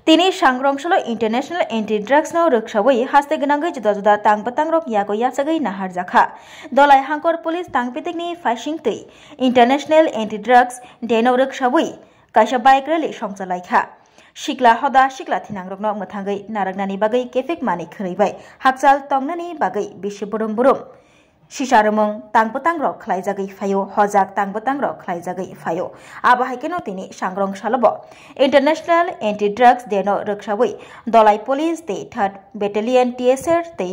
Tini sangrongshalo International Anti-Drugs no rukshawai haste gnangai juda-juda tangpatangrok yago yasagai nahar jakha. Dolai hangkor police tangpitikni fashing tui International Anti-Drugs deno rukshawai kaisa bike rally songchalaikha. Shikla hoda shikla thinangrokno muthangai naragnani bagai kefik mani khreibai hakchal tongnani bagai bisi burum-burum. Shisharumung tangpatangrok khlaijagai phayo hojak tangpatangrok khlaijagai phayo abo haikeno tini sangrong salobo International Anti-Drugs deno rukshawai dolai police te 3rd Battalion TSR te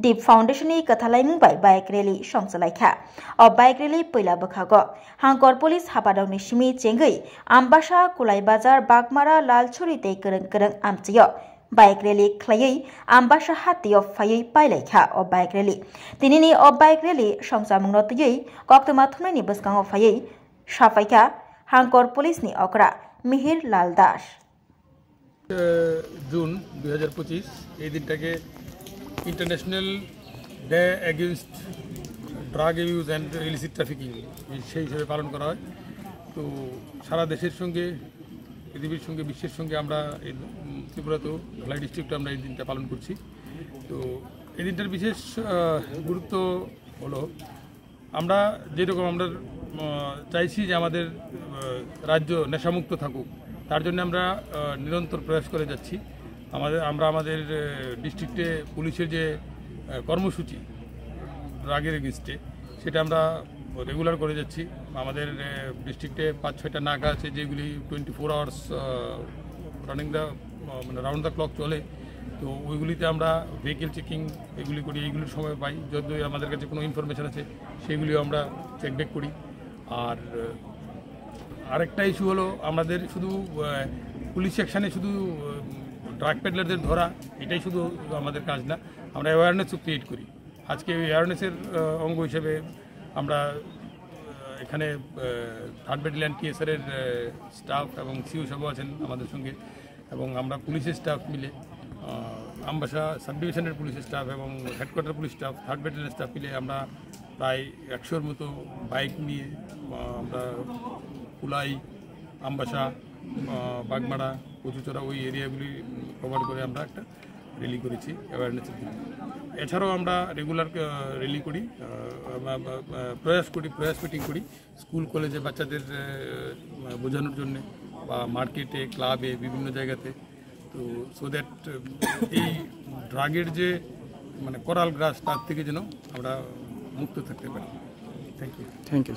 Deep Foundation ni kathalaimung bai bike rally songchalaikha o bike rally poila bokhago hangkor police hapadongni simi chengai ambasa kulai bazar bagmara lalchuri te kereng amchiyo bike rally khlaiui ambasa hatio phaiui pailaikha o bike rally tinini o bike rally songchamungno tui koktoma thumnaini boskango phaiui safaikha hangkor police ni okra Mihir Lal Das June 2025 এই দিনটাকে international day against drug use and illicit trafficking সেই হিসেবে পালন করা হয়। তো সারা দেশের সঙ্গে পৃথিবীর সঙ্গে বিশ্বের সঙ্গে আমরা এই ত্রিপুরাতেও ধলাই ডিস্ট্রিক্টে আমরা এই দিনটা পালন করছি। তো এই দিনটার বিশেষ গুরুত্ব হলো আমরা যেরকম আমরা চাইছি যে আমাদের রাজ্য নেশামুক্ত থাকুক, তার জন্য আমরা নিরন্তর প্রয়াস করে যাচ্ছি। আমরা আমাদের ডিস্ট্রিক্টে পুলিশের যে কর্মসূচি ড্রাগের এগেইনস্টে সেটা আমরা রেগুলার করে যাচ্ছি। আমাদের ডিস্ট্রিক্টে 5-6টা নাকা আছে যেগুলি 24 আওয়ার্স রানিং দ্য মানে রাউন্ড দ্য ক্লক চলে। তো ওইগুলিতে আমরা ভেহিকেল চেকিং এগুলি করি, এইগুলির সময় পাই। যদি আমাদের কাছে কোনো ইনফরমেশান আছে সেগুলিও আমরা চেকব্যাক করি। আর আরেকটা ইস্যু হলো আমাদের শুধু পুলিশ সেকশানে শুধু ড্রাগ পেডলারদের ধরা এটাই শুধু আমাদের কাজ না, আমরা অ্যাওয়ারনেসও ক্রিয়েট করি। আজকে অ্যাওয়ারনেসের অঙ্গ হিসেবে আমরা এখানে 3rd ব্যাটালিয়ন TSR-এর স্টাফ এবং সিও সাহেবও আছেন আমাদের সঙ্গে, এবং আমরা পুলিশের স্টাফ মিলে আমবাসা সাব ডিভিশনের পুলিশের স্টাফ এবং হেডকোয়ার্টার পুলিশ স্টাফ 3rd ব্যাটালিয়নের স্টাফ মিলে আমরা প্রায় 100-র মতো বাইক নিয়ে আমরা কুলাই, আমবাসা, বাগমারা, কচুচড়া ওই এরিয়াগুলি কভার করে আমরা একটা র্যালি করেছি অ্যাওয়ারনেসের জন্য। এছাড়াও আমরা রেগুলার র্যালি করি, প্রয়াস মিটিং করি স্কুল কলেজে বাচ্চাদের বোঝানোর জন্যে বা মার্কেটে ক্লাবে বিভিন্ন জায়গাতে। তো সো দ্যাট এই ড্রাগের যে মানে করাল গ্রাস তার থেকে যেন আমরা মুক্ত থাকতে পারি। Thank you.